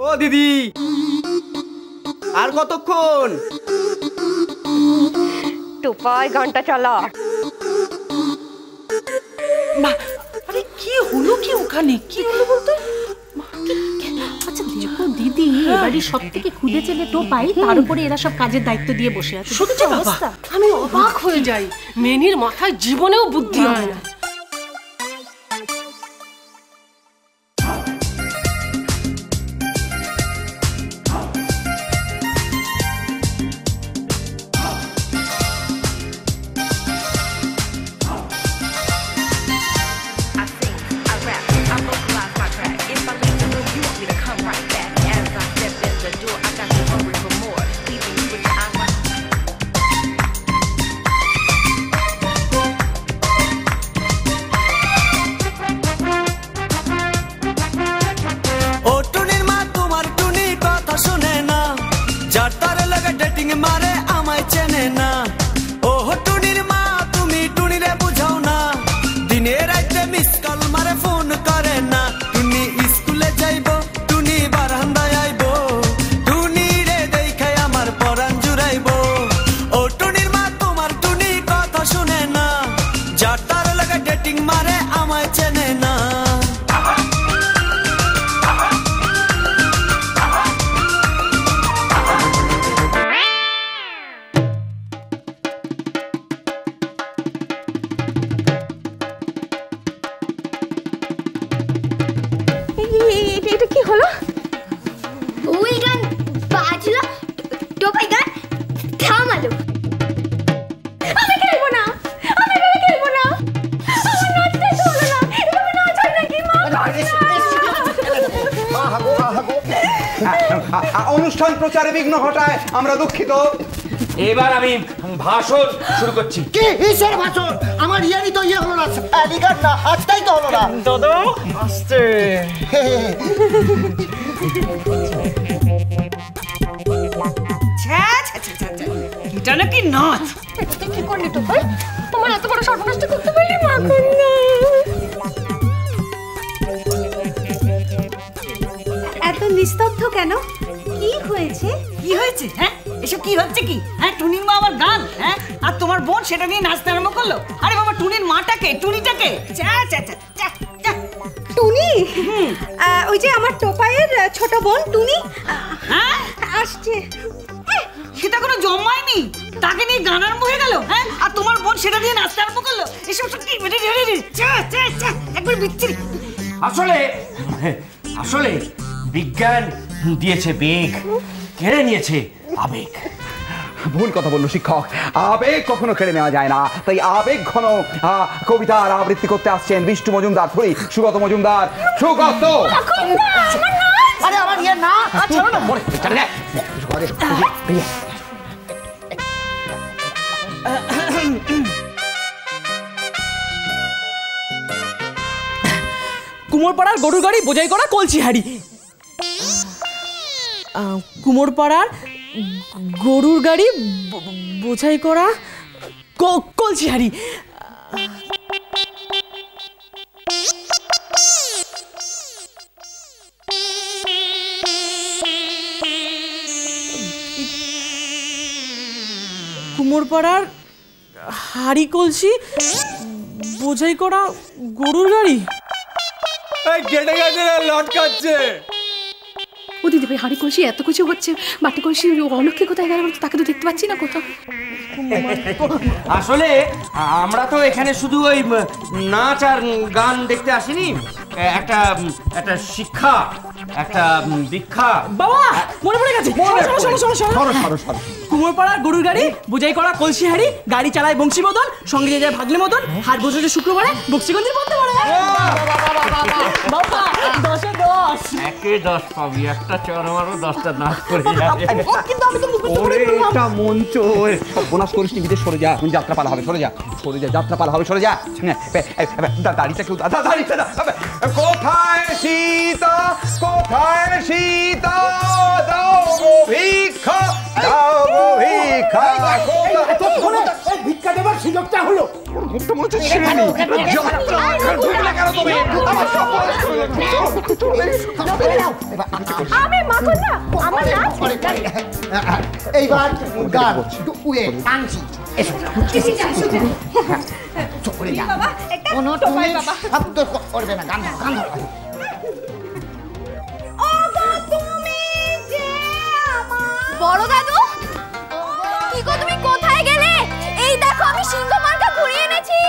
ও দিদি, আর কতক্ষণ? টোপায় গানটা চালা। আরে কি হলো কি ওখানে? কি হলো বলতো? আচ্ছা দেখো দিদি, এবারে সব থেকে খুদে ছেলে টোপাই, তার উপরে এরা সব কাজের দায়িত্ব দিয়ে বসে আছে। সত্যি বাবা, আমি অবাক হয়ে যাই। মেনির মাথায় জীবনেও বুদ্ধি হয় না। এটা কি হলো? ওই গান বাজলো, টোপাই গান থামালো। আমি খেলবো না, আমি খেলবো না, আমার নাচতে হলো না। এভাবে নাচ হয় নাকি মা? অনুষ্ঠান প্রচারে বিঘ্ন ঘটায় আমরা দুঃখিত। এবার আমি ভাষণ শুরু করছি। কি কিসের ভাষণ? আমার ইয়ারই তো ইয়ে হলো না, লিগার না, আজটাই তো হলো না। দাদা আস্তে। এটা নাকি নাচ? তুই কি করলি টোপাই? তোমার এত বড় সর্বনাশটা করতে পারলি মা? এত নিস্তব্ধ কেন? কি হয়েছে? কি হয়েছে? হ্যাঁ, এসব কি হচ্ছে কি? হ্যাঁ, টুনির মা আমার গান, হ্যাঁ, আর তোমার বোন সেটা নিয়ে নাচতে আরম্ভ করলো। আরে বাবা, টুনির মাটাকে, টুনিটাকে। টুনি? ওই যে আমার টোপাইয়ের ছোট বোন টুনি হ্যাঁ আসছে। সেটা কোনো জন্মায়নি, তাকে নিয়ে গান আরম্ভ হয়ে গেল। হ্যাঁ, আর তোমার বোন সেটা নিয়ে নাচতে আরম্ভ করলো। এসব সত্যি একবার বিচ্ছিরি। আসলে বিজ্ঞান দিয়েছে বেগ, কেড়ে নিয়েছে আবেগ। ভুল কথা বললো শিক্ষক, আবেগ কখনো কেড়ে নেওয়া যায় না। তাই আবেগ ঘন কবিতার আবৃত্তি করতে আসছেন বিষ্ণু মজুমদার, সুগত মজুমদার। সুগত, আরে আমার ইয়ে না, চলো না মরে চলে না। কুমোরপাড়ার গরুর গাড়ি বোঝাই করা কলসি হাড়ি। কুমোরপাড়ার গরুর গাড়ি বোঝাই করা কলসি হাড়ি। কুমোরপাড়ার হাড়ি কলসি বোঝাই করা গরুর গাড়ি। গেটে গেটে লটকাচ্ছে। ও দিদি ভাই, হাঁড়ি কলসি এত কিছু হচ্ছে, বাটি কলসি অলক্ষী কোথায় গেল? তাকে তো দেখতে পাচ্ছি না কোথাও। আসলে আমরা তো এখানে শুধু ওই নাচ আর গান দেখতে আসিনি, একটা শিক্ষা, একটা দীক্ষা। বাবা মনে পড়ে গেছে। কুমোরপাড়ার গরুর গাড়ি বোঝাই করা কলসি হাড়ি, গাড়ি চালায় বংশী মদন, সঙ্গে যায় ভাগ্নে মদন, হাট বসেছে শুক্রবারে বক্সিগঞ্জের পড়তে পারে। বাবা 10-এ 10। 1-এ 10 পাবি, একটা চর মারো 10টা নাচ করে যাবে। কিন্তু আমি তো মুখস্থ করে ওরে দিলাম। এটা মঞ্চ, সর্বনাশ করিস টিভিতে। সরে যা, যাত্রা পালা হবে, সরে যা, যাত্রা পালা হবে, সরে যা। দাড়িটা কেউ, দাড়িটা না। কোথায় সীতা, কোথায় সীতা, দাও গো ভিক্ষা, দাও গো ভিক্ষা। ভিক্ষা দেবার সুযোগটা হলো। মুখটা মনে হচ্ছে ছিঁড়ে নি। যাত্রা ঢুকলে কেন তুমি? আমার সব বয়স হলো। আমি মাখন না, আমার নাচ। এইবার গান উয়ে টানছি। এসো চলে যা বাবা একটা কোনো টোপাই তুমি বাবা। শব্দ করবে না, গান গান ওগো তুমি যে আমার বড় দাদু, কি গো তুমি কোথায় গেলে? এই দেখো আমি সিংহ মার্কা ঘুরিয়ে এনেছি।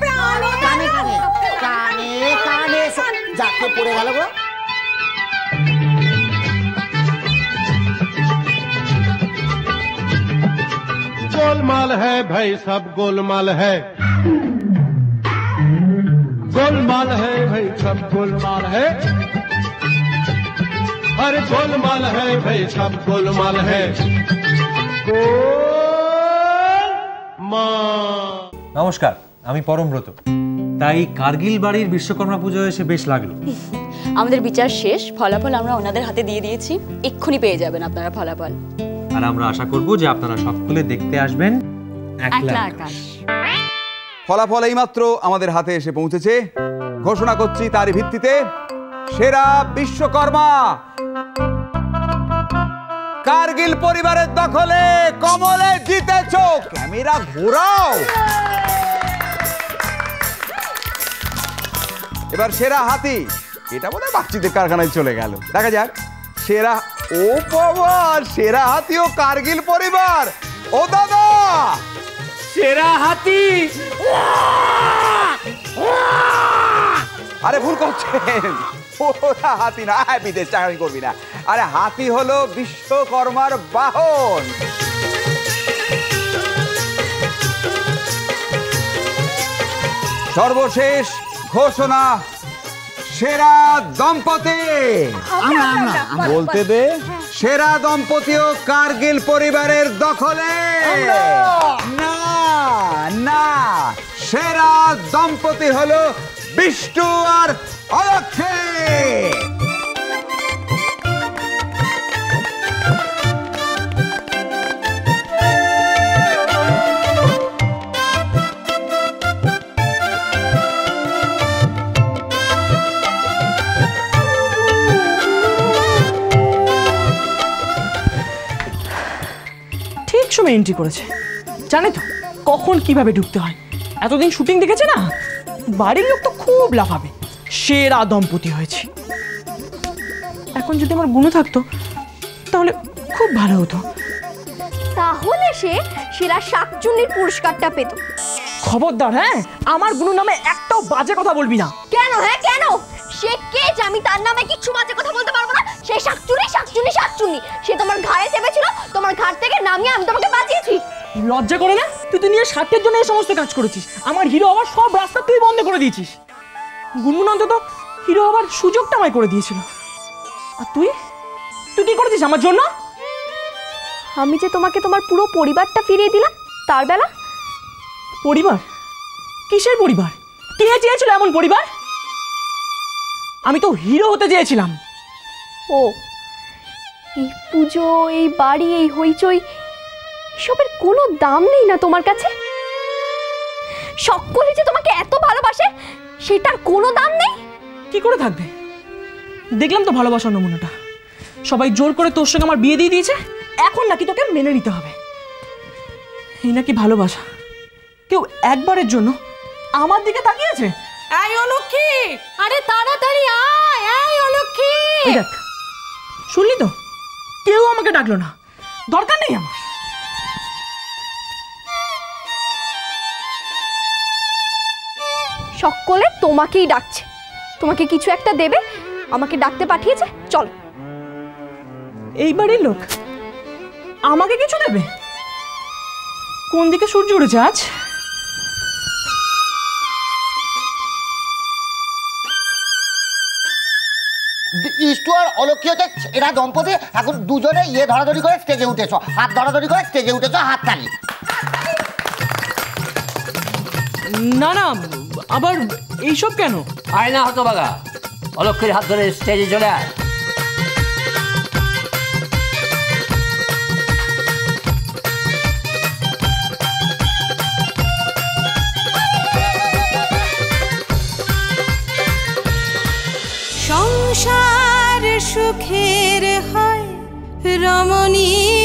প্রাণ কানে কানে কানে কানে যাকে পড়ে গেল গো। गोलमाल है भाई, सब गोलमाल है, गोलमाल है भाई, सब गोलमाल है, अरे गोलमाल है भाई, सब गोलमाल है, गोलमाल। নমস্কার, আমি পরমব্রত। তাই কার্গিল বাড়ির বিশ্বকর্মা পুজো এসে বেশ লাগলো। আমাদের বিচার শেষ, ফলাফল আমরা ওনাদের হাতে দিয়ে দিয়েছি, এক্ষুনি পেয়ে যাবেন আপনারা ফলাফল। আর আমরা আশা করব যে আপনারা সকলে দেখতে আসবেন একলা আকাশ। ফলাফল এইমাত্র আমাদের হাতে এসে পৌঁছেছে। ঘোষণা করছি তার ভিত্তিতে সেরা বিশ্বকর্মা কার্গিল পরিবারের দখলে কমলে জিতেছ। ক্যামেরা ঘোরাও। এবার সেরা হাতি, এটা বোধহয় বাচ্চিদের কারখানায় চলে গেল। দেখা যাক সেরা, ও বাবা, সেরা হাতি ও কার্গিল পরিবার। ও দাদা, সেরা হাতি। আরে ভুল করছেন, ওরা হাতি না, বিদেশ চাকরি করবি না। আরে হাতি হলো বিশ্বকর্মার বাহন। সর্বশেষ ঘোষণা সেরা দম্পতি। বলতে দে, সেরা দম্পতি ও কার্গিল পরিবারের দখলে। না না, সেরা দম্পতি হলো বিষ্ণু আর অলক্ষে। ঠিক সময় এন্ট্রি করেছে, জানে তো কখন কিভাবে ঢুকতে হয়। এতদিন শুটিং দেখেছে না, বাড়ির লোক তো খুব লাফাবে। সেরা দম্পতি হয়েছে। এখন যদি আমার গুণ থাকতো তাহলে খুব ভালো হতো। তাহলে সে সেরা শাকচুন্নির পুরস্কারটা পেত। খবরদার, হ্যাঁ, আমার গুরু নামে একটাও বাজে কথা বলবি না। কেন? হ্যাঁ কেন? সে কে যে আমি তার নামে কিছু বাজে কথা বলতে পারবো না? সে শাকচুন্নি শাকচুন্নি শাকচুন্নি। সে তোমার ঘাড়ে চেপেছিল, তোমার ঘাট থেকে নামিয়ে আমি তোমাকে বাঁচিয়েছি। লজ্জা করে না? তুই তো নিজের স্বার্থের জন্য এই সমস্ত কাজ করেছিস। আমার হিরো হওয়ার সব রাস্তা তুই বন্ধ করে দিয়েছিস। গুনগুন অন্তত হিরো হওয়ার সুযোগটা আমায় করে দিয়েছিল। আর তুই তুই কি করেছিস আমার জন্য? আমি যে তোমাকে তোমার পুরো পরিবারটা ফিরিয়ে দিলাম, তার বেলা। পরিবার? কিসের পরিবার? কে চেয়েছিল এমন পরিবার? আমি তো হিরো হতে চেয়েছিলাম। ও, এই পুজো, এই বাড়ি, এই হইচই, এসবের কোনো দাম নেই না তোমার কাছে? সকলে যে তোমাকে এত ভালোবাসে, সেটার কোনো দাম নেই? কি করে থাকবে? দেখলাম তো ভালোবাসার নমুনাটা। সবাই জোর করে তোর সঙ্গে আমার বিয়ে দিয়ে দিয়েছে, এখন নাকি তোকে মেনে নিতে হবে। এই নাকি ভালোবাসা? কেউ একবারের জন্য আমার দিকে তাকিয়েছে? এই অলক্ষী, আরে তাড়াতাড়ি আয়। এই অলক্ষী, এই দেখ, শুনলি তো, কেউ আমাকে ডাকলো না। দরকার নেই আমার। সকলে তোমাকেই ডাকছে, তোমাকে কিছু একটা দেবে, আমাকে ডাকতে পাঠিয়েছে। চল। এই বাড়ির লোক আমাকে কিছু দেবে? কোন দিকে সূর্য উঠেছে আজ? ইষ্টু আর অলক্ষী হচ্ছে এরা দম্পতি। এখন দুজনে ধরাধরি করে স্টেজে উঠেছ, হাত ধরাধরি করে স্টেজে উঠেছ, হাত তালি। না না, আবার এইসব কেন? আয় না হতভাগা, অলক্ষীর হাত ধরে স্টেজে চলে আয়। রঙের হয় রমণী